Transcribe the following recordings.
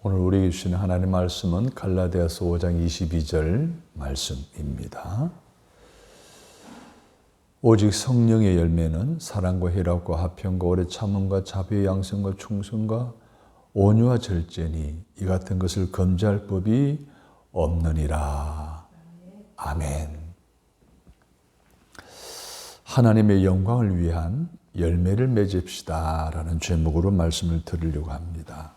오늘 우리에게 주시는 하나님 말씀은 갈라디아서 5장 22절 말씀입니다. 오직 성령의 열매는 사랑과 희락과 화평과 오래 참음과 자비와 양성과 충성과 온유와 절제니 이 같은 것을 금지할 법이 없느니라. 아멘. 하나님의 영광을 위한 열매를 맺읍시다 라는 제목으로 말씀을 드리려고 합니다.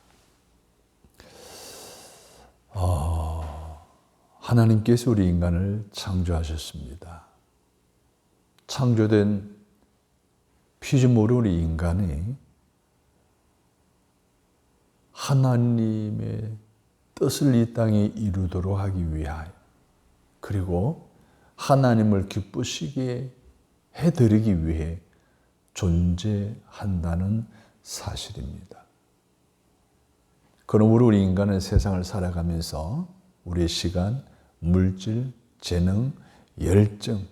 하나님께서 우리 인간을 창조하셨습니다. 창조된 피조물의 우리 인간이 하나님의 뜻을 이 땅에 이루도록 하기 위하여, 그리고 하나님을 기쁘시게 해드리기 위해 존재한다는 사실입니다. 그러므로 우리 인간은 세상을 살아가면서 우리의 시간, 물질, 재능, 열정,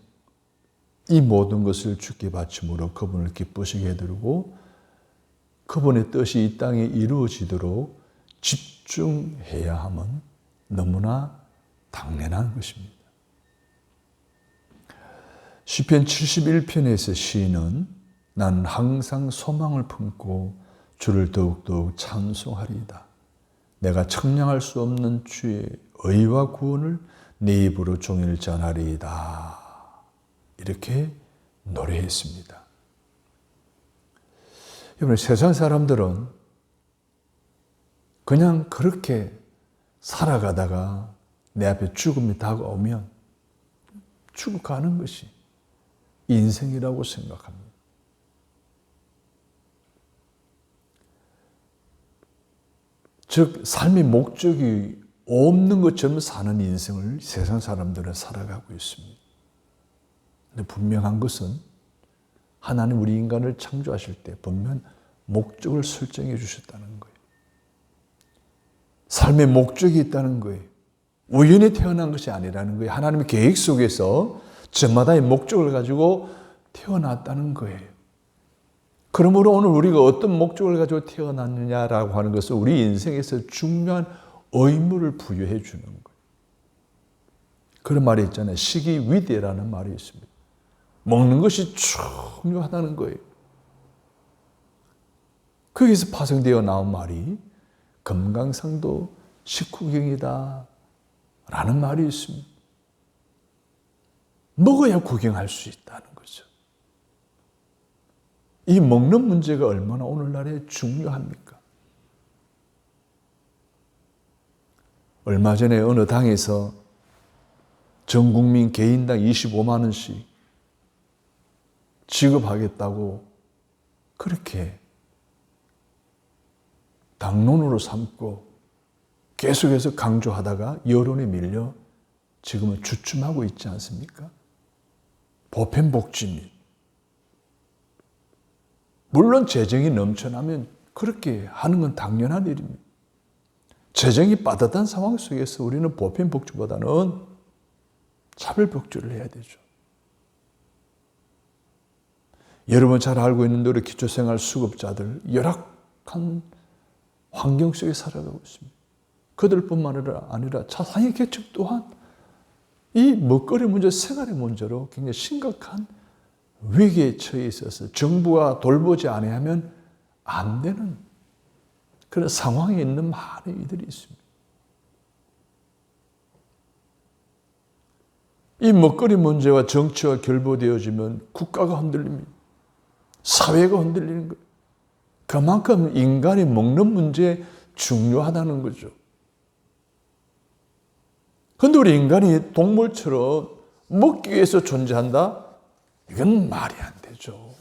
이 모든 것을 주께 바침으로 그분을 기쁘시게 해드리고 그분의 뜻이 이 땅에 이루어지도록 집중해야 함은 너무나 당연한 것입니다. 시편 71편에서 시인은 난 항상 소망을 품고 주를 더욱더욱 찬송하리이다. 내가 청량할 수 없는 주의 의와 구원을 내 입으로 종일 전하리이다. 이렇게 노래했습니다. 여러분, 세상 사람들은 그냥 그렇게 살아가다가 내 앞에 죽음이 다가오면 죽어가는 것이 인생이라고 생각합니다. 즉, 삶의 목적이 없는 것처럼 사는 인생을 세상 사람들은 살아가고 있습니다. 근데 분명한 것은 하나님 우리 인간을 창조하실 때 분명 목적을 설정해 주셨다는 거예요. 삶의 목적이 있다는 거예요. 우연히 태어난 것이 아니라는 거예요. 하나님의 계획 속에서 저마다의 목적을 가지고 태어났다는 거예요. 그러므로 오늘 우리가 어떤 목적을 가지고 태어났느냐라고 하는 것은 우리 인생에서 중요한 의무를 부여해 주는 거예요. 그런 말이 있잖아요. 식이위대라는 말이 있습니다. 먹는 것이 중요하다는 거예요. 거기서 파생되어 나온 말이 금강산도 식후경이다 라는 말이 있습니다. 먹어야 구경할 수 있다는 거죠. 이 먹는 문제가 얼마나 오늘날에 중요합니까? 얼마 전에 어느 당에서 전 국민 개인당 25만 원씩 지급하겠다고 그렇게 당론으로 삼고 계속해서 강조하다가 여론에 밀려 지금은 주춤하고 있지 않습니까? 보편복지입니다. 물론 재정이 넘쳐나면 그렇게 하는 건 당연한 일입니다. 재정이 빠듯한 상황 속에서 우리는 보편복지보다는 차별복지를 해야 되죠. 여러분 잘 알고 있는 우리 기초생활 수급자들 열악한 환경 속에 살아가고 있습니다. 그들뿐만 아니라 차상위 계층 또한 이 먹거리 문제, 생활의 문제로 굉장히 심각한 위기에 처해 있어서 정부가 돌보지 않으면 안 되는 그런 상황에 있는 많은 이들이 있습니다. 이 먹거리 문제와 정치와 결부되어지면 국가가 흔들립니다. 사회가 흔들리는 거예요. 그만큼 인간이 먹는 문제 중요하다는 거죠. 그런데 우리 인간이 동물처럼 먹기 위해서 존재한다? 이건 말이 안 되죠.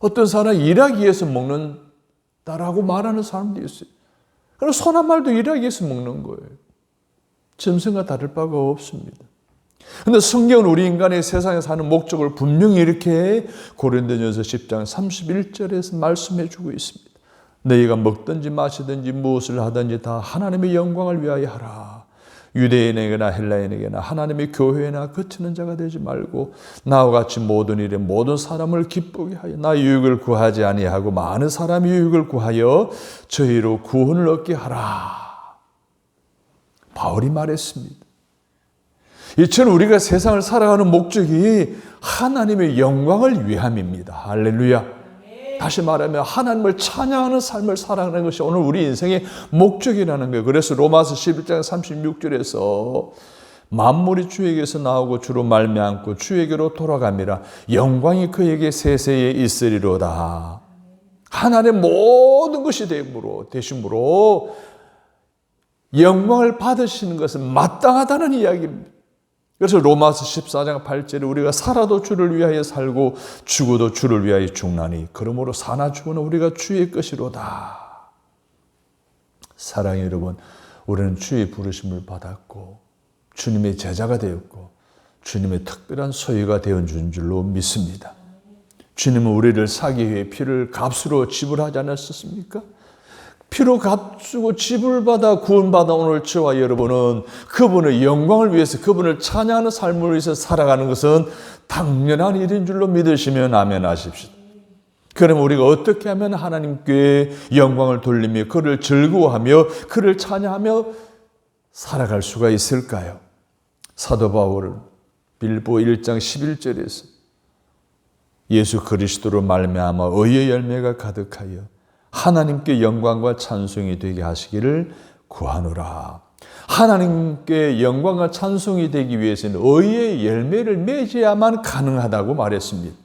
어떤 사람이 일하기 위해서 먹는다라고 말하는 사람도 있어요. 그럼 손 한 말도 일하기 위해서 먹는 거예요. 짐승과 다를 바가 없습니다. 그런데 성경은 우리 인간의 세상에 사는 목적을 분명히 이렇게 고린도전서 10장 31절에서 말씀해 주고 있습니다. 너희가 먹든지 마시든지 무엇을 하든지 다 하나님의 영광을 위하여 하라. 유대인에게나 헬라인에게나 하나님의 교회나 거치는 자가 되지 말고 나와 같이 모든 일에 모든 사람을 기쁘게 하여 나 유익을 구하지 아니하고 많은 사람이 유익을 구하여 저희로 구원을 얻게 하라. 바울이 말했습니다. 이처럼 우리가 세상을 살아가는 목적이 하나님의 영광을 위함입니다. 할렐루야. 다시 말하면 하나님을 찬양하는 삶을 살아가는 것이 오늘 우리 인생의 목적이라는 거예요. 그래서 로마서 11장 36절에서 만물이 주에게서 나오고 주로 말미암고 주에게로 돌아갑니다. 영광이 그에게 세세에 있으리로다. 하나님의 모든 것이 되심으로 영광을 받으시는 것은 마땅하다는 이야기입니다. 그래서 로마서 14장 8절에 우리가 살아도 주를 위하여 살고 죽어도 주를 위하여 죽나니 그러므로 사나 죽으나 우리가 주의 것이로다. 사랑의 여러분, 우리는 주의 부르심을 받았고 주님의 제자가 되었고 주님의 특별한 소유가 되어 준 줄로 믿습니다. 주님은 우리를 사기 위해 피를 값으로 지불하지 않았습니까? 피로 값주고 지불받아 구원받아 오늘 저와 여러분은 그분의 영광을 위해서 그분을 찬양하는 삶을 위해서 살아가는 것은 당연한 일인 줄로 믿으시면 아멘 하십시오. 그럼 우리가 어떻게 하면 하나님께 영광을 돌리며 그를 즐거워하며 그를 찬양하며 살아갈 수가 있을까요? 사도 바울은 빌보 1장 11절에서 예수 그리스도로 말미암아 의의 열매가 가득하여 하나님께 영광과 찬송이 되게 하시기를 구하노라. 하나님께 영광과 찬송이 되기 위해서는 의의 열매를 맺어야만 가능하다고 말했습니다.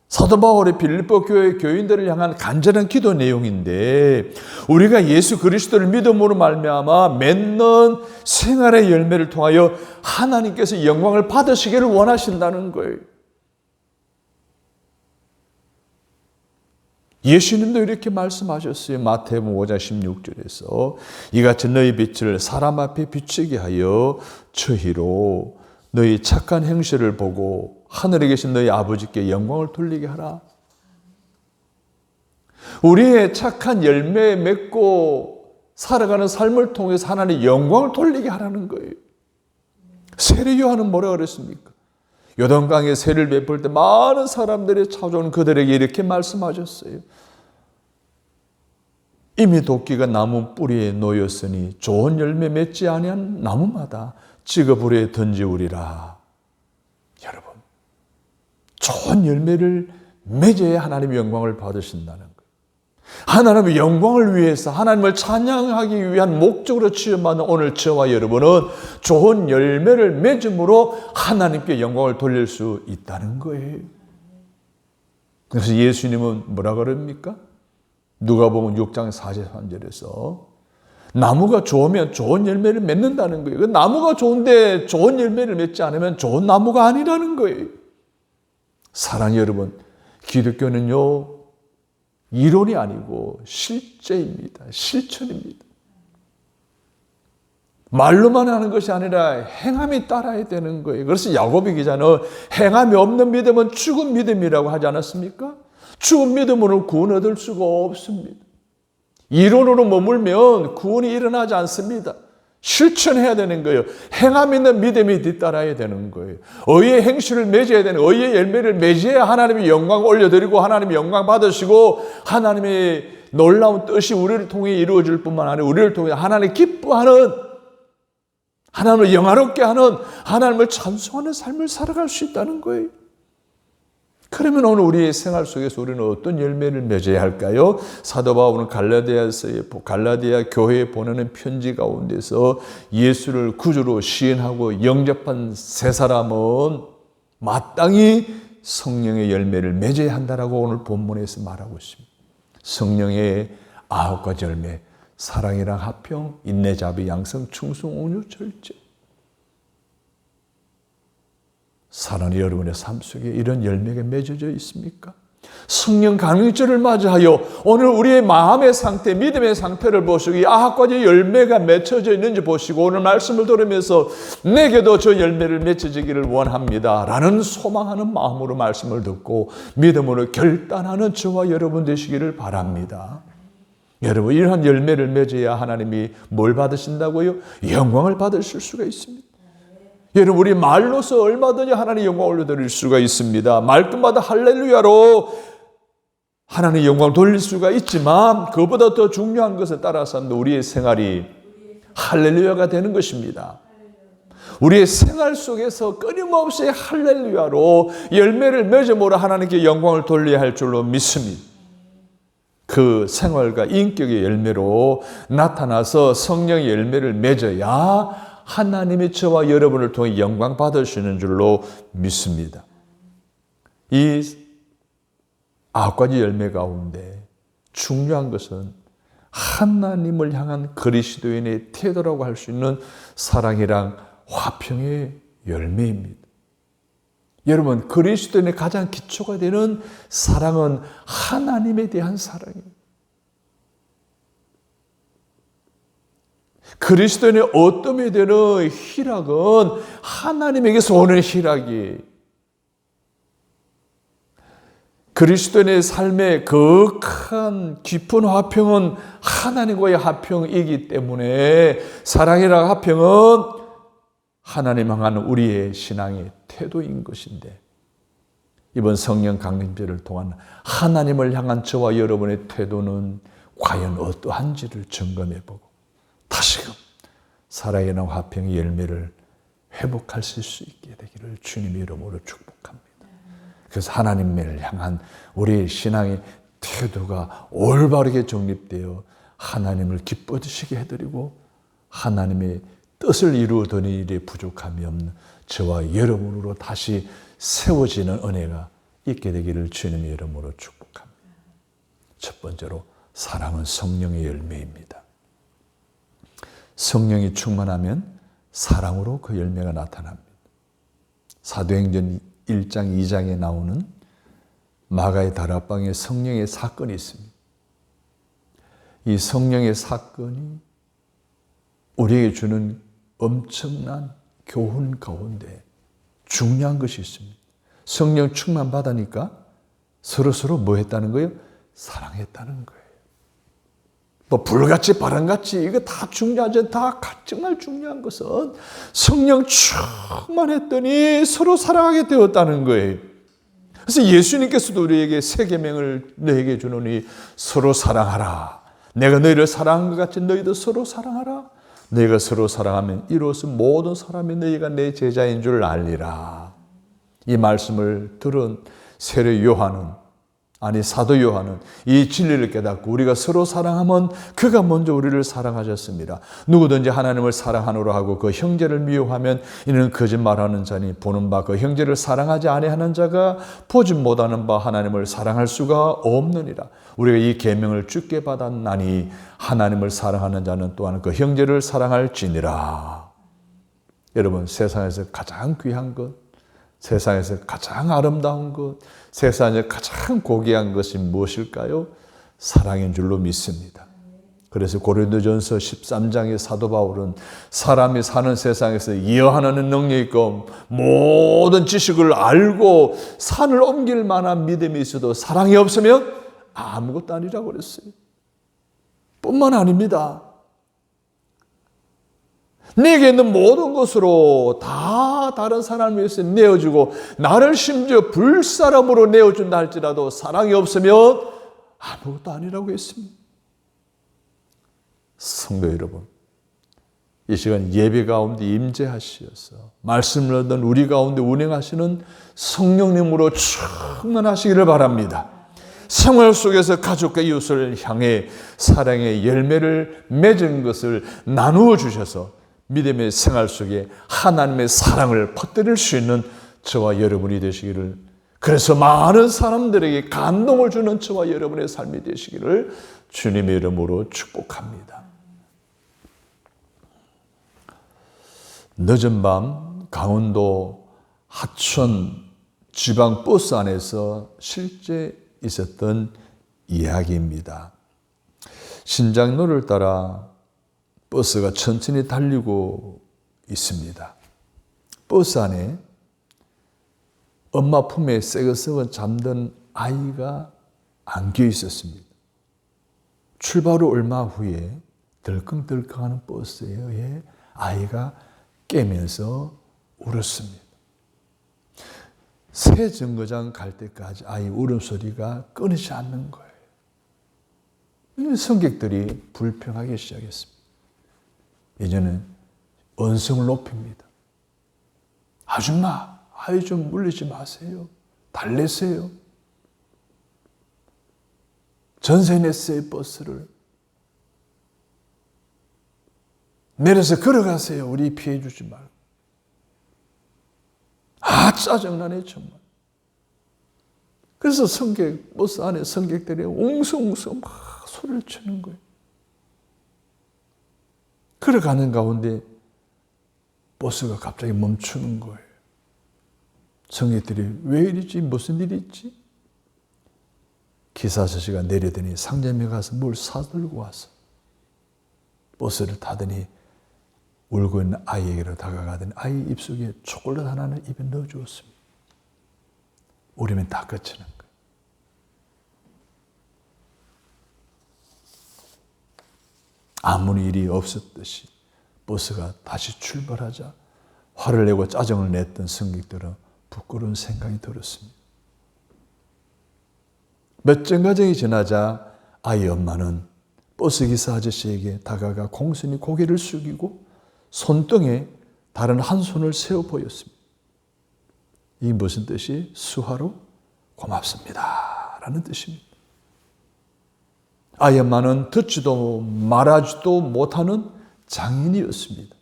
사도 바울의 빌립보 교회 교인들을 향한 간절한 기도 내용인데 우리가 예수 그리스도를 믿음으로 말미암아 맺는 생활의 열매를 통하여 하나님께서 영광을 받으시기를 원하신다는 거예요. 예수님도 이렇게 말씀하셨어요. 마태복음 5장 16절에서 이같이 너희 빛을 사람 앞에 비추게 하여 저희로 너희 착한 행실을 보고 하늘에 계신 너희 아버지께 영광을 돌리게 하라. 우리의 착한 열매 맺고 살아가는 삶을 통해서 하나님의 영광을 돌리게 하라는 거예요. 세례 요한은 뭐라 그랬습니까? 요단강에 세를 베풀 때 많은 사람들이 찾아온 그들에게 이렇게 말씀하셨어요. 이미 도끼가 나무 뿌리에 놓였으니 좋은 열매 맺지 아니한 나무마다 찍어 불에 던지우리라. 여러분, 좋은 열매를 맺어야 하나님의 영광을 받으신다는 거예요. 하나님의 영광을 위해서 하나님을 찬양하기 위한 목적으로 지음받는 오늘 저와 여러분은 좋은 열매를 맺음으로 하나님께 영광을 돌릴 수 있다는 거예요. 그래서 예수님은 뭐라 그럽니까? 누가복음 6장 43절에서 나무가 좋으면 좋은 열매를 맺는다는 거예요. 그 나무가 좋은데 좋은 열매를 맺지 않으면 좋은 나무가 아니라는 거예요. 사랑의 여러분, 기독교는요 이론이 아니고 실제입니다. 실천입니다. 말로만 하는 것이 아니라 행함이 따라야 되는 거예요. 그래서 야고보 기자는 행함이 없는 믿음은 죽은 믿음이라고 하지 않았습니까? 죽은 믿음으로는 구원 얻을 수가 없습니다. 이론으로 머물면 구원이 일어나지 않습니다. 실천해야 되는 거예요. 행함 있는 믿음이 뒤따라야 되는 거예요. 의의 행실을 맺어야 되는 거예요. 의의 열매를 맺어야 하나님의 영광을 올려드리고 하나님의 영광 받으시고 하나님의 놀라운 뜻이 우리를 통해 이루어질 뿐만 아니라 우리를 통해 하나님을 기뻐하는, 하나님을 영화롭게 하는, 하나님을 찬송하는 삶을 살아갈 수 있다는 거예요. 그러면 오늘 우리의 생활 속에서 우리는 어떤 열매를 맺어야 할까요? 사도 바울은 갈라디아 교회에 보내는 편지 가운데서 예수를 구주로 시인하고 영접한 세 사람은 마땅히 성령의 열매를 맺어야 한다라고 오늘 본문에서 말하고 있습니다. 성령의 9가지 열매, 사랑이랑 화평, 인내, 자비, 양성, 충성, 온유, 절제. 사랑이 여러분의 삶 속에 이런 열매가 맺어져 있습니까? 성령 강림절을 맞이하여 오늘 우리의 마음의 상태, 믿음의 상태를 보시고 이 9가지 열매가 맺혀져 있는지 보시고 오늘 말씀을 들으면서 내게도 저 열매를 맺혀지기를 원합니다 라는 소망하는 마음으로 말씀을 듣고 믿음으로 결단하는 저와 여러분 되시기를 바랍니다. 여러분, 이러한 열매를 맺어야 하나님이 뭘 받으신다고요? 영광을 받으실 수가 있습니다. 여러분, 우리 말로서 얼마든지 하나님 영광을 올려드릴 수가 있습니다. 말끝마다 할렐루야로 하나님 영광을 돌릴 수가 있지만 그보다 더 중요한 것을 따라서 우리의 생활이 할렐루야가 되는 것입니다. 우리의 생활 속에서 끊임없이 할렐루야로 열매를 맺음으로 하나님께 영광을 돌려야 할 줄로 믿습니다. 그 생활과 인격의 열매로 나타나서 성령의 열매를 맺어야 하나님이 저와 여러분을 통해 영광 받으시는 줄로 믿습니다. 이 9가지 열매 가운데 중요한 것은 하나님을 향한 그리스도인의 태도라고 할 수 있는 사랑이랑 화평의 열매입니다. 여러분, 그리스도인의 가장 기초가 되는 사랑은 하나님에 대한 사랑이에요. 그리스도인의 어둠에 되는 희락은 하나님에게서 오는 희락이에요. 그리스도인의 삶의 거룩한 깊은 화평은 하나님과의 화평이기 때문에 사랑이라 화평은 하나님 향한 우리의 신앙의 태도인 것인데, 이번 성령 강림제를 통한 하나님을 향한 저와 여러분의 태도는 과연 어떠한지를 점검해보고 다시금 사랑이나 화평의 열매를 회복하실 수 있게 되기를 주님의 이름으로 축복합니다. 그래서 하나님을 향한 우리의 신앙의 태도가 올바르게 정립되어 하나님을 기뻐지시게 해드리고 하나님의 뜻을 이루어드는 일에 부족함이 없는 저와 여러분으로 다시 세워지는 은혜가 있게 되기를 주님의 이름으로 축복합니다. 첫 번째로 사랑은 성령의 열매입니다. 성령이 충만하면 사랑으로 그 열매가 나타납니다. 사도행전 1장 2장에 나오는 마가의 다락방에 성령의 사건이 있습니다. 이 성령의 사건이 우리에게 주는 엄청난 교훈 가운데 중요한 것이 있습니다. 성령 충만 받으니까 서로서로 뭐 했다는 거예요? 사랑했다는 거예요. 뭐 불같이 바람같이 이거 다 중요하지. 다 정말 중요한 것은 성령 충만했더니 서로 사랑하게 되었다는 거예요. 그래서 예수님께서도 우리에게 새 계명을 너에게 주노니 서로 사랑하라. 내가 너희를 사랑한 것 같이 너희도 서로 사랑하라. 너희가 서로 사랑하면 이로써 모든 사람이 너희가 내 제자인 줄 알리라. 이 말씀을 들은 사도 요한은 이 진리를 깨닫고 우리가 서로 사랑하면 그가 먼저 우리를 사랑하셨습니다. 누구든지 하나님을 사랑하노라 하고 그 형제를 미워하면 이는 거짓말하는 자니 보는 바 그 형제를 사랑하지 아니하는 자가 보지 못하는 바 하나님을 사랑할 수가 없느니라. 우리가 이 계명을 주께 받았나니 하나님을 사랑하는 자는 또한 그 형제를 사랑할지니라. 여러분, 세상에서 가장 귀한 것, 세상에서 가장 아름다운 것, 세상에서 가장 고귀한 것이 무엇일까요? 사랑인 줄로 믿습니다. 그래서 고린도전서 13장의 사도 바울은 사람이 사는 세상에서 이해하는 능력이 있고 모든 지식을 알고 산을 옮길 만한 믿음이 있어도 사랑이 없으면 아무것도 아니라고 그랬어요. 뿐만 아닙니다. 내게 있는 모든 것으로 다 다른 사람을 위해서 내어주고 나를 심지어 불사람으로 내어준다 할지라도 사랑이 없으면 아무것도 아니라고 했습니다. 성도 여러분, 이 시간 예배 가운데 임재하시어서 말씀을 얻은 우리 가운데 운행하시는 성령님으로 충만하시기를 바랍니다. 생활 속에서 가족과 이웃을 향해 사랑의 열매를 맺은 것을 나누어 주셔서 믿음의 생활 속에 하나님의 사랑을 퍼뜨릴 수 있는 저와 여러분이 되시기를, 그래서 많은 사람들에게 감동을 주는 저와 여러분의 삶이 되시기를 주님의 이름으로 축복합니다. 늦은 밤 강원도 하천 지방 버스 안에서 실제 있었던 이야기입니다. 신장로를 따라 버스가 천천히 달리고 있습니다. 버스 안에 엄마 품에 새거썩은 잠든 아이가 안겨 있었습니다. 출발 후 얼마 후에 덜컹덜컹하는 버스에 의해 아이가 깨면서 울었습니다. 새 정거장 갈 때까지 아이 울음소리가 끊이지 않는 거예요. 승객들이 불평하기 시작했습니다. 이제는 언성을 높입니다. 아줌마, 아이 좀 물리지 마세요. 달래세요. 전세 냈어요, 버스를. 내려서 걸어가세요. 우리 피해 주지 말고. 짜증나네, 정말. 그래서 버스 안에 승객들이 웅성웅성 막 소리를 치는 거예요. 걸어가는 가운데 버스가 갑자기 멈추는 거예요. 승객들이 왜 이러지? 무슨 일이 있지? 기사 아저씨가 내리더니 상점에 가서 뭘 사들고 와서 버스를 타더니 울고 있는 아이에게로 다가가더니 아이 입속에 초콜릿 하나는 입에 넣어주었습니다. 울으면 다 그치는 거예요. 아무리 일이 없었듯이 버스가 다시 출발하자 화를 내고 짜증을 냈던 승객들은 부끄러운 생각이 들었습니다. 몇 정거장이 지나자 아이 엄마는 버스기사 아저씨에게 다가가 공손히 고개를 숙이고 손등에 다른 한 손을 세워 보였습니다. 이게 무슨 뜻이? 수화로 고맙습니다 라는 뜻입니다. 아이 엄마는 듣지도 말하지도 못하는 장인이었습니다.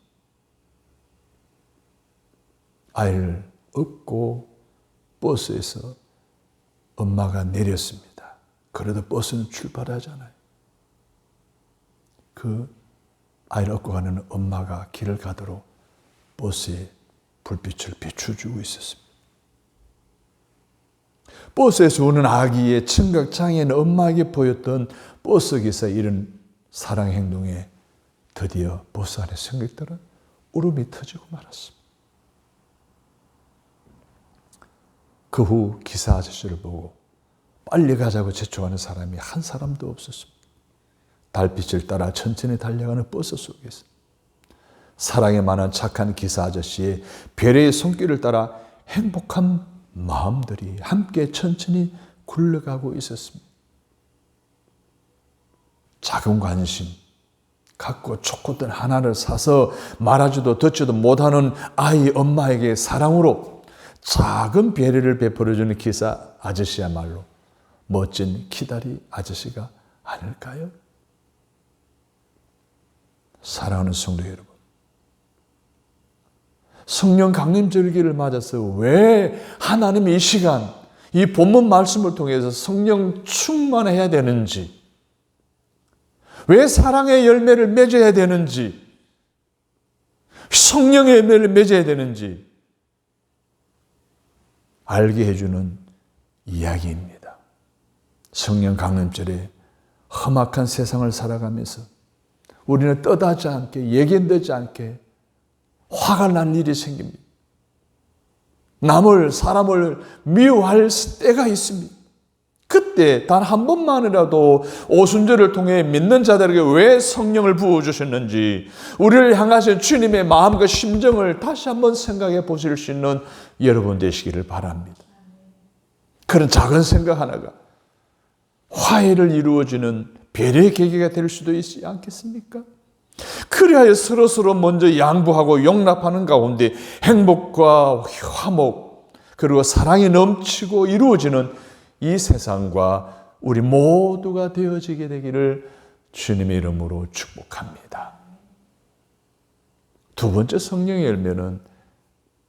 아이를 업고 버스에서 엄마가 내렸습니다. 그래도 버스는 출발하잖아요. 그 아이를 업고 가는 엄마가 길을 가도록 버스에 불빛을 비춰주고 있었습니다. 버스에서 오는 아기의 청각장애인 엄마에게 보였던 버스기사의 이런 사랑 행동에 드디어 버스 안의 승객들은 울음이 터지고 말았습니다. 그 후 기사 아저씨를 보고 빨리 가자고 재촉하는 사람이 한 사람도 없었습니다. 달빛을 따라 천천히 달려가는 버스 속에서 사랑에 많은 착한 기사 아저씨의 배려의 손길을 따라 행복한 마음들이 함께 천천히 굴러가고 있었습니다. 작은 관심 갖고 초코든 하나를 사서 말하지도 듣지도 못하는 아이 엄마에게 사랑으로 작은 배려를 베풀어주는 기사 아저씨야말로 멋진 기다리 아저씨가 아닐까요? 사랑하는 성도 여러분, 성령 강림절기를 맞아서 왜 하나님이 이 시간 이 본문 말씀을 통해서 성령 충만해야 되는지, 왜 사랑의 열매를 맺어야 되는지, 성령의 열매를 맺어야 되는지 알게 해주는 이야기입니다. 성령 강림절에 험악한 세상을 살아가면서 우리는 떠나지 않게, 예견되지 않게 화가 난 일이 생깁니다. 사람을 미워할 때가 있습니다. 그때 단 한 번만이라도 오순절을 통해 믿는 자들에게 왜 성령을 부어주셨는지 우리를 향하신 주님의 마음과 심정을 다시 한번 생각해 보실 수 있는 여러분 되시기를 바랍니다. 그런 작은 생각 하나가 화해를 이루어지는 배려의 계기가 될 수도 있지 않겠습니까? 그리하여 서로서로 먼저 양보하고 용납하는 가운데 행복과 화목 그리고 사랑이 넘치고 이루어지는 이 세상과 우리 모두가 되어지게 되기를 주님의 이름으로 축복합니다. 두 번째 성령의 열매는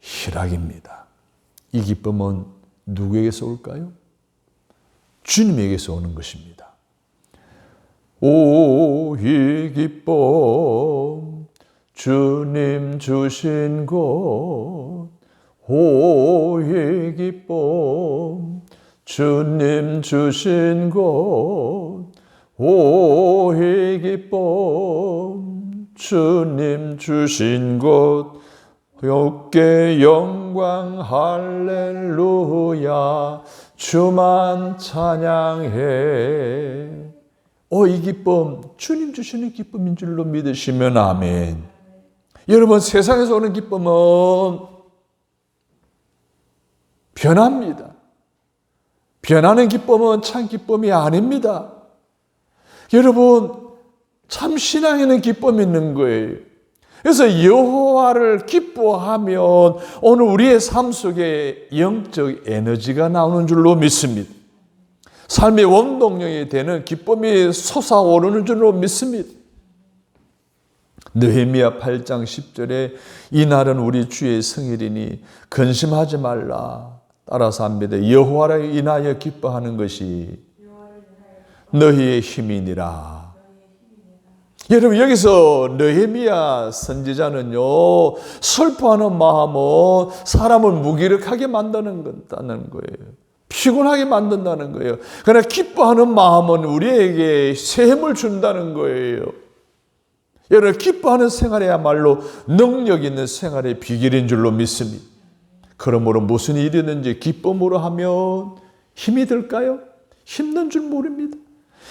희락입니다. 이 기쁨은 누구에게서 올까요? 주님에게서 오는 것입니다. 오, 이 기쁨 주님 주신 곳, 오, 이 기쁨 주님 주신 곳, 오, 이 기쁨 주님 주신 곳, 주께 영광 할렐루야 주만 찬양해. 이 기쁨 주님 주시는 기쁨인 줄로 믿으시면 아멘. 여러분, 세상에서 오는 기쁨은 변합니다. 변하는 기쁨은 참 기쁨이 아닙니다. 여러분, 참 신앙에는 기쁨이 있는 거예요. 그래서 여호와를 기뻐하면 오늘 우리의 삶 속에 영적 에너지가 나오는 줄로 믿습니다. 삶의 원동력이 되는 기쁨이 솟아오르는 줄로 믿습니다. 느헤미야 8장 10절에 이날은 우리 주의 성일이니 근심하지 말라. 따라서 합니다. 여호와를 인하여 기뻐하는 것이 너희의 힘이니라. 여러분, 여기서 느헤미야 선지자는요, 슬퍼하는 마음은 사람을 무기력하게 만드는 거예요. 피곤하게 만든다는 거예요. 그러나 기뻐하는 마음은 우리에게 새 힘을 준다는 거예요. 여러분, 기뻐하는 생활이야말로 능력 있는 생활의 비결인 줄로 믿습니다. 그러므로 무슨 일이든지 기쁨으로 하면 힘이 들까요? 힘든 줄 모릅니다.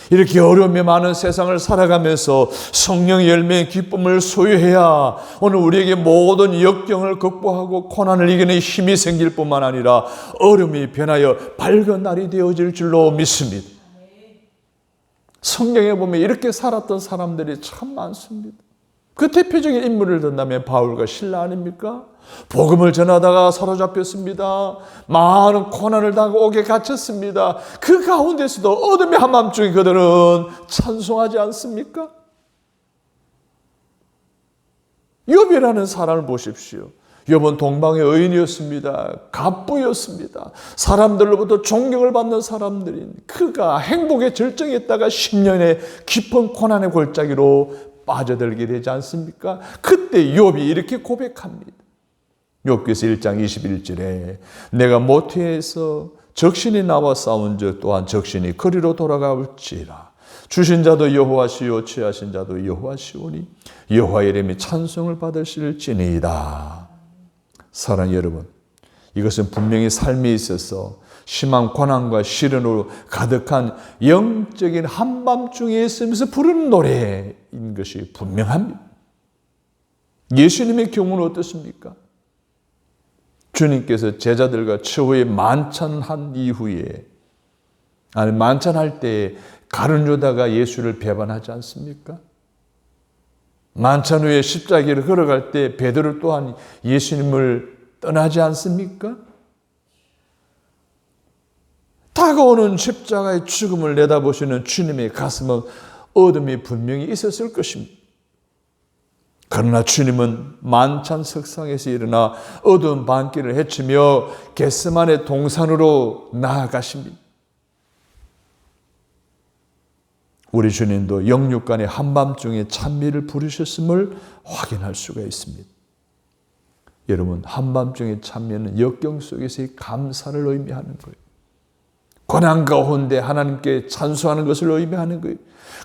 이렇게 어려움이 많은 세상을 살아가면서 성령의 열매의 기쁨을 소유해야 오늘 우리에게 모든 역경을 극복하고 고난을 이기는 힘이 생길 뿐만 아니라 어려움이 변하여 밝은 날이 되어질 줄로 믿습니다. 성경에 보면 이렇게 살았던 사람들이 참 많습니다. 그 대표적인 인물을 든다면 바울과 실라 아닙니까? 복음을 전하다가 사로잡혔습니다. 많은 고난을 당하고 옥에 갇혔습니다. 그 가운데서도 어둠의 한밤중에 그들은 찬송하지 않습니까? 욥이라는 사람을 보십시오. 욥은 동방의 의인이었습니다. 갑부였습니다. 사람들로부터 존경을 받는 사람들인 그가 행복의 절정에 있다가 10년의 깊은 고난의 골짜기로 빠져들게 되지 않습니까? 그때 욥이 이렇게 고백합니다. 욥기서 1장 21절에 내가 모태에서 적신이 나와 싸운 적 또한 적신이 그리로 돌아갈지라. 주신 자도 여호와시요 취하신 자도 여호와시오니 여호와의 이름이 찬송을 받으실지니이다. 사랑하는 여러분, 이것은 분명히 삶에 있어서 심한 고난과 시련으로 가득한 영적인 한밤중에 있으면서 부르는 노래인 것이 분명합니다. 예수님의 경우는 어떻습니까? 주님께서 제자들과 최후의 만찬한 이후에, 만찬할 때 가룟 유다가 예수를 배반하지 않습니까? 만찬 후에 십자가를 걸어갈 때 베드로 또한 예수님을 떠나지 않습니까? 다가오는 십자가의 죽음을 내다보시는 주님의 가슴은 어둠이 분명히 있었을 것입니다. 그러나 주님은 만찬 석상에서 일어나 어두운 밤길을 헤치며 겟세마네 동산으로 나아가십니다. 우리 주님도 영육간의 한밤중에 찬미를 부르셨음을 확인할 수가 있습니다. 여러분, 한밤중의 찬미는 역경 속에서의 감사를 의미하는 거예요. 고난 가운데 하나님께 찬송하는 것을 의미하는 거예요.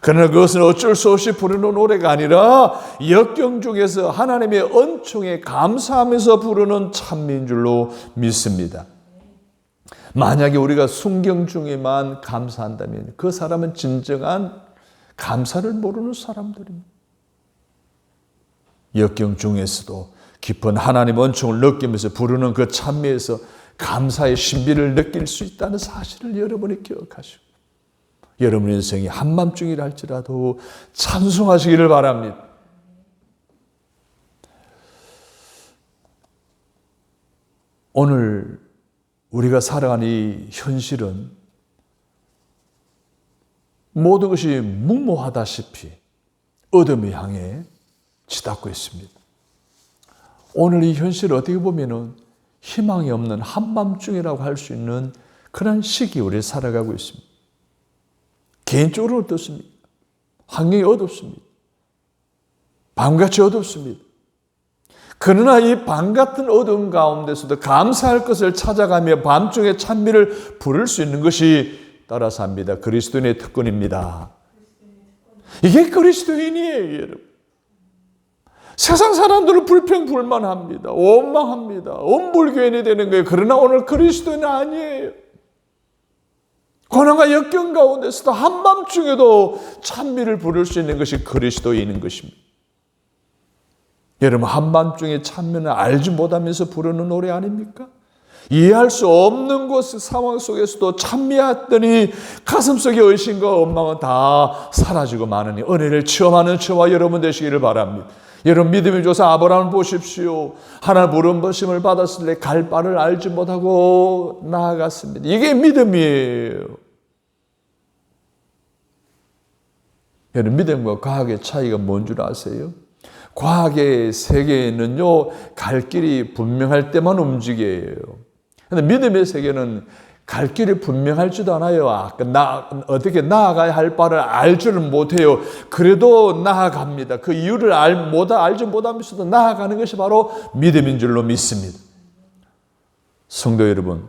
그러나 그것은 어쩔 수 없이 부르는 노래가 아니라 역경 중에서 하나님의 은총에 감사하면서 부르는 찬미인 줄로 믿습니다. 만약에 우리가 순경 중에만 감사한다면 그 사람은 진정한 감사를 모르는 사람들입니다. 역경 중에서도 깊은 하나님의 은총을 느끼면서 부르는 그 찬미에서 감사의 신비를 느낄 수 있다는 사실을 여러분이 기억하시고, 여러분의 인생이 한밤중이라 할지라도 찬송하시기를 바랍니다. 오늘 우리가 살아가는 이 현실은 모든 것이 무모하다시피 어둠을 향해 치닫고 있습니다. 오늘 이 현실을 어떻게 보면은 희망이 없는 한밤중이라고 할 수 있는 그런 시기 우리 살아가고 있습니다. 개인적으로 어떻습니까? 환경이 어둡습니다. 밤같이 어둡습니다. 그러나 이 밤같은 어두움 가운데서도 감사할 것을 찾아가며 밤중에 찬미를 부를 수 있는 것이 따라서 합니다. 그리스도인의 특권입니다. 이게 그리스도인이에요, 여러분. 세상 사람들은 불평불만합니다. 원망합니다. 엄불교인이 되는 거예요. 그러나 오늘 그리스도인은 아니에요. 고난과 역경 가운데서도 한밤중에도 찬미를 부를 수 있는 것이 그리스도인인 것입니다. 여러분, 한밤중에 찬미는 알지 못하면서 부르는 노래 아닙니까? 이해할 수 없는 상황 속에서도 찬미했더니 가슴속의 의심과 원망은 다 사라지고 마느니 은혜를 체험하는 저와 여러분 되시기를 바랍니다. 여러분, 믿음의 조사 아브라함을 보십시오. 하나님 부름부심을 받았을 때 갈 바를 알지 못하고 나아갔습니다. 이게 믿음이에요. 여러분, 믿음과 과학의 차이가 뭔 줄 아세요? 과학의 세계에는요, 갈 길이 분명할 때만 움직여요. 근데 믿음의 세계는 갈 길이 분명할지도 않아요. 어떻게 나아가야 할 바를 알지를 못해요. 그래도 나아갑니다. 그 이유를 알지 못하면서도 나아가는 것이 바로 믿음인 줄로 믿습니다. 성도 여러분,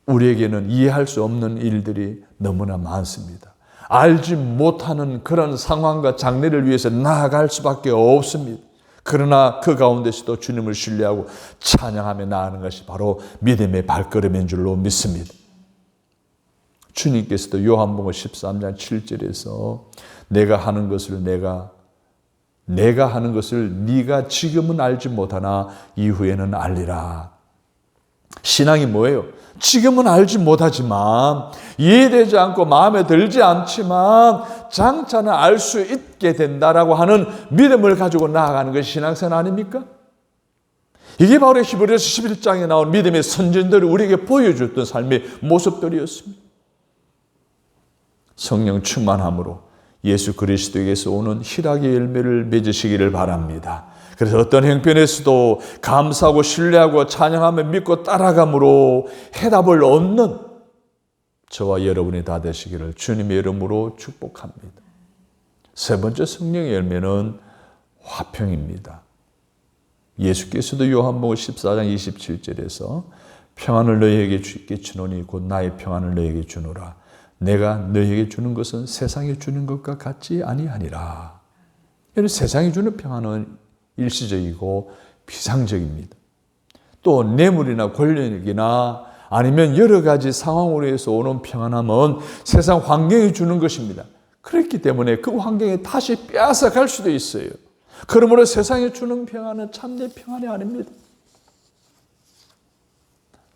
우리에게는 이해할 수 없는 일들이 너무나 많습니다. 알지 못하는 그런 상황과 장래를 위해서 나아갈 수밖에 없습니다. 그러나 그 가운데서도 주님을 신뢰하고 찬양하며 나아가는 것이 바로 믿음의 발걸음인 줄로 믿습니다. 주님께서도 요한복음 13장 7절에서 내가 하는 것을 네가 지금은 알지 못하나 이후에는 알리라. 신앙이 뭐예요? 지금은 알지 못하지만, 이해되지 않고 마음에 들지 않지만 장차는 알 수 있게 된다라고 하는 믿음을 가지고 나아가는 것이 신앙생활 아닙니까? 이게 바로 히브리서 11장에 나온 믿음의 선진들이 우리에게 보여줬던 삶의 모습들이었습니다. 성령 충만함으로 예수 그리스도에게서 오는 희락의 열매를 맺으시기를 바랍니다. 그래서 어떤 형편에서도 감사하고 신뢰하고 찬양하며 믿고 따라감으로 해답을 얻는 저와 여러분이 다 되시기를 주님의 이름으로 축복합니다. 세 번째 성령의 열매는 화평입니다. 예수께서도 요한복음 14장 27절에서 평안을 너희에게 주노니 곧 나의 평안을 너희에게 주노라. 내가 너희에게 주는 것은 세상에 주는 것과 같지 아니하니라. 세상에 주는 평안은 일시적이고 비상적입니다. 또 뇌물이나 권력이나 아니면 여러 가지 상황으로 해서 오는 평안함은 세상 환경이 주는 것입니다. 그렇기 때문에 그 환경에 다시 빼앗아갈 수도 있어요. 그러므로 세상에 주는 평안은 참된 평안이 아닙니다.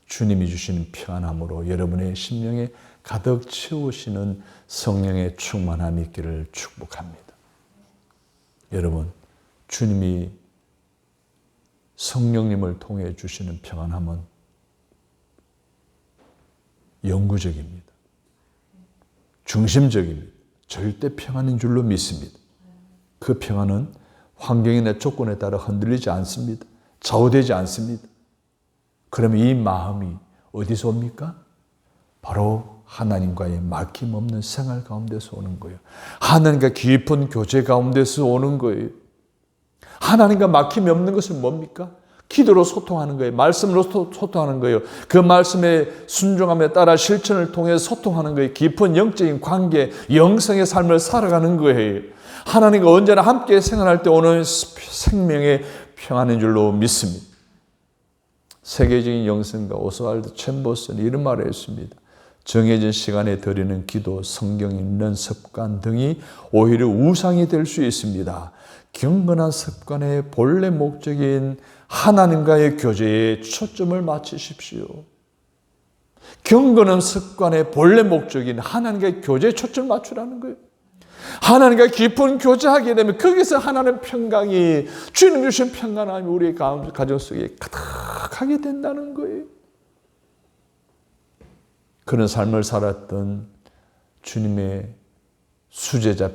주님이 주시는 평안함으로 여러분의 심령에 가득 채우시는 성령의 충만함이 있기를 축복합니다. 여러분, 주님이 성령님을 통해 주시는 평안함은 영구적입니다. 중심적입니다. 절대 평안인 줄로 믿습니다. 그 평안은 환경이나 조건에 따라 흔들리지 않습니다. 좌우되지 않습니다. 그러면 이 마음이 어디서 옵니까? 바로 하나님과의 막힘없는 생활 가운데서 오는 거예요. 하나님과 깊은 교제 가운데서 오는 거예요. 하나님과 막힘이 없는 것은 뭡니까? 기도로 소통하는 거예요. 말씀으로 소통하는 거예요. 그 말씀에 순종함에 따라 실천을 통해 소통하는 거예요. 깊은 영적인 관계, 영성의 삶을 살아가는 거예요. 하나님과 언제나 함께 생활할 때 오는 생명의 평안인 줄로 믿습니다. 세계적인 영성가 오스왈드 챔버스는 이런 말을 했습니다. 정해진 시간에 드리는 기도, 성경 읽는 습관 등이 오히려 우상이 될 수 있습니다. 경건한 습관의 본래 목적인 하나님과의 교제에 초점을 맞추십시오. 경건한 습관의 본래 목적인 하나님과의 교제에 초점을 맞추라는 거예요. 하나님과 깊은 교제하게 되면 거기서 하나님의 평강이, 주님 주신 평강함이 우리의 가정 속에 가득하게 된다는 거예요. 그런 삶을 살았던 주님의 수제자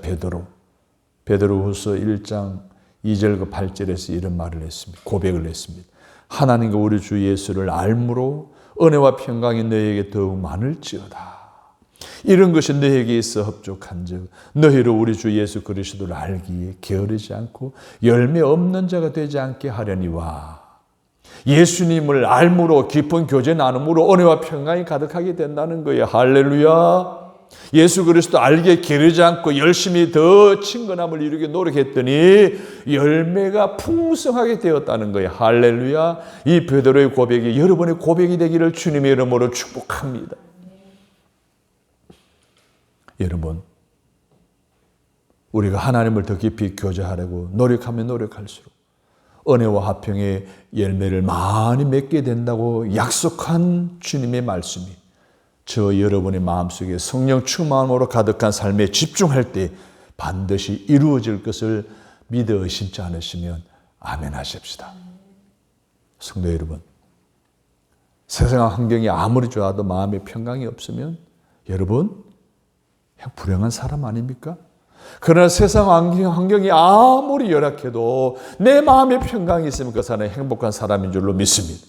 베드로후서 1장 2절과 8절에서 이런 말을 했습니다. 고백을 했습니다. 하나님과 우리 주 예수를 알므로 은혜와 평강이 너희에게 더욱 많을지어다. 이런 것이 너희에게 있어 흡족한즉 너희로 우리 주 예수 그리스도를 알기에 게으르지 않고 열매 없는 자가 되지 않게 하려니와. 예수님을 알므로 깊은 교제 나눔으로 은혜와 평강이 가득하게 된다는 거예요. 할렐루야. 예수 그리스도 알기에 게으르지 않고 열심히 더 친근함을 이루게 노력했더니 열매가 풍성하게 되었다는 거예요. 할렐루야. 이 베드로의 고백이 여러분의 고백이 되기를 주님의 이름으로 축복합니다. 여러분, 우리가 하나님을 더 깊이 교제하려고 노력하면 노력할수록 은혜와 화평의 열매를 많이 맺게 된다고 약속한 주님의 말씀이 저 여러분의 마음속에 성령 충만함으로 가득한 삶에 집중할 때 반드시 이루어질 것을 믿어 의심치 않으시면 아멘 하십시다. 성도 여러분, 세상 환경이 아무리 좋아도 마음에 평강이 없으면 여러분 그냥 불행한 사람 아닙니까? 그러나 세상 환경이 아무리 열악해도 내 마음에 평강이 있으면 그 사람은 행복한 사람인 줄로 믿습니다.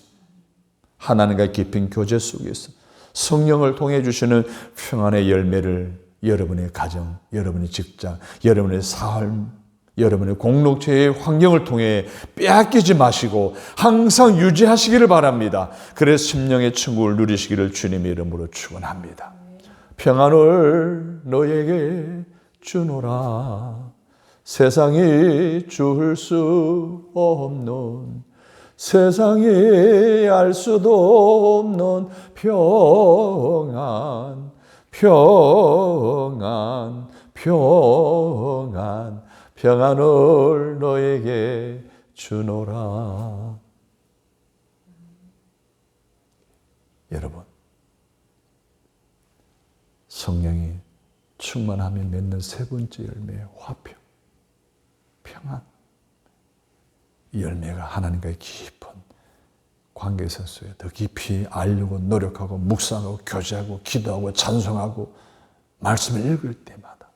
하나님과 깊은 교제 속에서 성령을 통해 주시는 평안의 열매를 여러분의 가정, 여러분의 직장, 여러분의 삶, 여러분의 공동체의 환경을 통해 빼앗기지 마시고 항상 유지하시기를 바랍니다. 그래서 심령의 천국을 누리시기를 주님의 이름으로 축원합니다. 평안을 너에게 주노라. 세상이 줄 수 없는, 세상이 알 수도 없는 평안, 평안, 평안, 평안을 너에게 주노라. 여러분, 성령이 충만하면 맺는 세 번째 열매, 화평, 평안. 이 열매가 하나님과의 깊은 관계에 있어서요, 더 깊이 알려고 노력하고 묵상하고 교제하고 기도하고 찬송하고 말씀을 읽을 때마다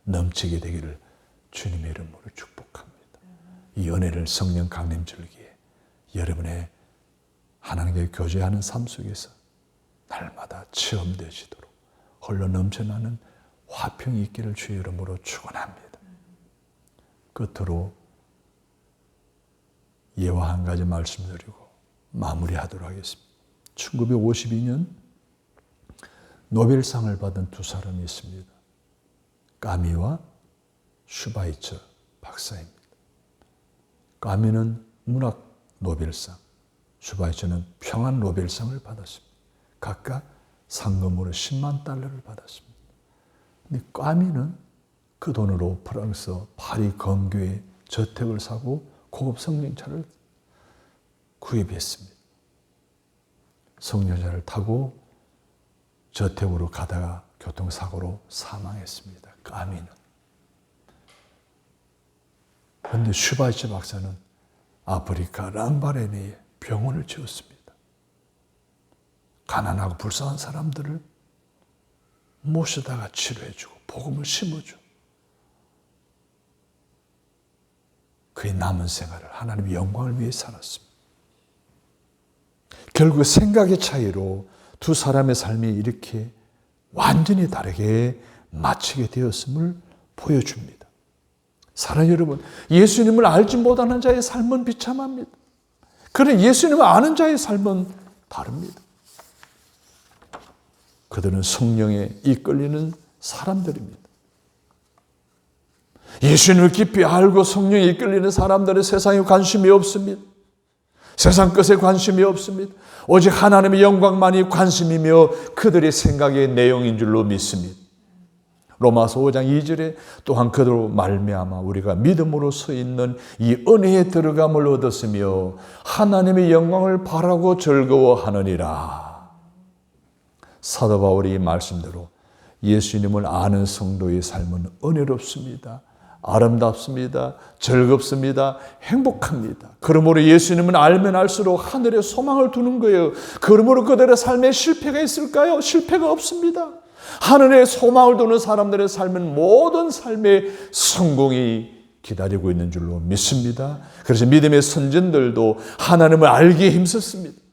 넘치게 되기를 주님의 이름으로 축복합니다. 이 은혜를 성령 강림 절기에 여러분의 하나님과의 교제하는 삶 속에서 날마다 체험되시도록 홀로 넘쳐나는 화평이 있기를 주의 이름으로 축원합니다. 끝으로 예화 한 가지 말씀드리고 마무리하도록 하겠습니다. 1952년 노벨상을 받은 두 사람이 있습니다. 까미와 슈바이처 박사입니다. 까미는 문학 노벨상, 슈바이처는 평안 노벨상을 받았습니다. 각각 상금으로 10만 달러를 받았습니다. 근데 까미는 그 돈으로 프랑스 파리 근교에 저택을 사고 고급 승용차를 구입했습니다. 승용차를 타고 저택으로 가다가 교통사고로 사망했습니다. 까미는. 그런데 슈바이처 박사는 아프리카 랑바레네에 병원을 지었습니다. 가난하고 불쌍한 사람들을 모셔다가 치료해주고 복음을 심어주고 그의 남은 생활을 하나님의 영광을 위해 살았습니다. 결국 생각의 차이로 두 사람의 삶이 이렇게 완전히 다르게 마치게 되었음을 보여줍니다. 사랑하는 여러분, 예수님을 알지 못하는 자의 삶은 비참합니다. 그러나 예수님을 아는 자의 삶은 다릅니다. 그들은 성령에 이끌리는 사람들입니다. 예수님을 깊이 알고 성령에 이끌리는 사람들은 세상에 관심이 없습니다. 세상 것에 관심이 없습니다. 오직 하나님의 영광만이 관심이며 그들의 생각의 내용인 줄로 믿습니다. 로마서 5장 2절에 또한 그들로 말미암아 우리가 믿음으로 서 있는 이 은혜에 들어감을 얻었으며 하나님의 영광을 바라고 즐거워하느니라. 사도 바울이 이 말씀대로 예수님을 아는 성도의 삶은 은혜롭습니다. 아름답습니다. 즐겁습니다. 행복합니다. 그러므로 예수님은 알면 알수록 하늘에 소망을 두는 거예요. 그러므로 그들의 삶에 실패가 있을까요? 실패가 없습니다. 하늘에 소망을 두는 사람들의 삶은 모든 삶의 성공이 기다리고 있는 줄로 믿습니다. 그래서 믿음의 선진들도 하나님을 알기에 힘썼습니다.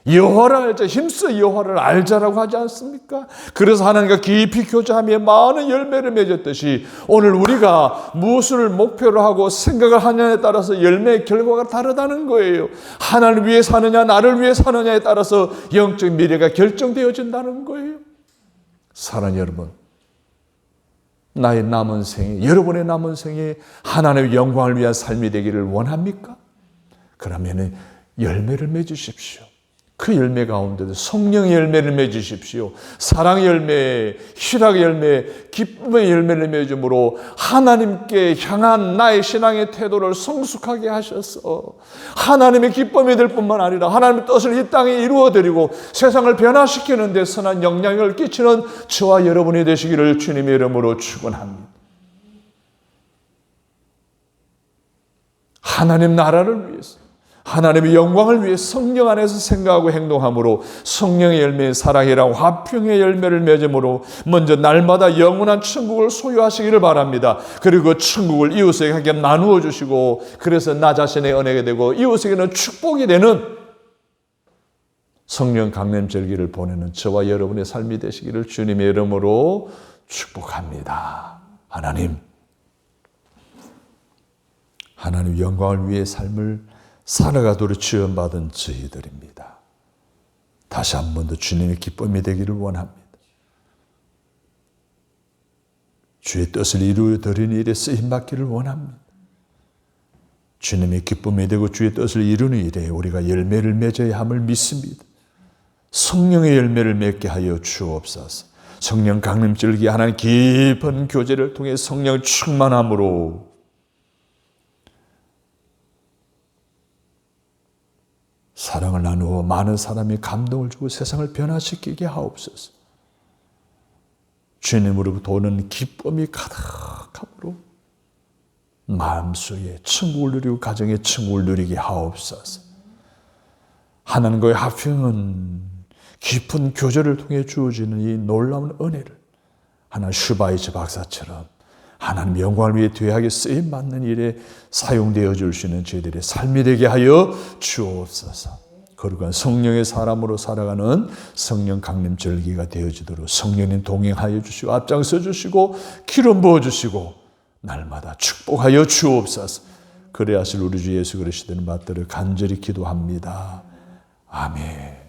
여호와를 알자, 힘써 여호와를 알자라고 하지 않습니까? 그래서 하나님과 깊이 교제하며 많은 열매를 맺었듯이 오늘 우리가 무엇을 목표로 하고 생각을 하느냐에 따라서 열매의 결과가 다르다는 거예요. 하나님을 위해 사느냐 나를 위해 사느냐에 따라서 영적 미래가 결정되어진다는 거예요. 사랑하는 여러분, 나의 남은 생에, 여러분의 남은 생에 하나님의 영광을 위한 삶이 되기를 원합니까? 그러면 열매를 맺으십시오. 그 열매 가운데도 성령의 열매를 맺으십시오. 사랑의 열매, 희락의 열매, 기쁨의 열매를 맺음으로 하나님께 향한 나의 신앙의 태도를 성숙하게 하셔서 하나님의 기쁨이 될 뿐만 아니라 하나님의 뜻을 이 땅에 이루어드리고 세상을 변화시키는 데 선한 영향을 끼치는 저와 여러분이 되시기를 주님의 이름으로 축원합니다. 하나님 나라를 위해서, 하나님의 영광을 위해 성령 안에서 생각하고 행동함으로 성령의 열매인 사랑이랑 화평의 열매를 맺음으로 먼저 날마다 영원한 천국을 소유하시기를 바랍니다. 그리고 그 천국을 이웃에게 나누어 주시고 그래서 나 자신의 은혜가 되고 이웃에게는 축복이 되는 성령 강림절기를 보내는 저와 여러분의 삶이 되시기를 주님의 이름으로 축복합니다. 하나님 영광을 위해 삶을 살아가도록 지원받은 저희들입니다. 다시 한 번 더 주님의 기쁨이 되기를 원합니다. 주의 뜻을 이루어드리는 일에 쓰임받기를 원합니다. 주님의 기쁨이 되고 주의 뜻을 이루는 일에 우리가 열매를 맺어야 함을 믿습니다. 성령의 열매를 맺게 하여 주옵소서. 성령 강림절기 하나님 깊은 교제를 통해 성령 충만함으로 사랑을 나누어 많은 사람이 감동을 주고 세상을 변화시키게 하옵소서. 주님으로부터 오는 기쁨이 가득함으로 마음속에 천국을 누리고 가정의 천국을 누리게 하옵소서. 하나님과의 화평은 깊은 교제를 통해 주어지는 이 놀라운 은혜를 하나님 슈바이처 박사처럼 하나님 영광을 위해 귀하게 쓰임받는 일에 사용되어 줄 수 있는 저희들의 삶이 되게 하여 주옵소서. 거룩한 성령의 사람으로 살아가는 성령 강림절기가 되어지도록 성령님 동행하여 주시고 앞장서 주시고 기름 부어 주시고 날마다 축복하여 주옵소서. 그래야 하실 우리 주 예수 그리스도를 받들어 간절히 기도합니다. 아멘.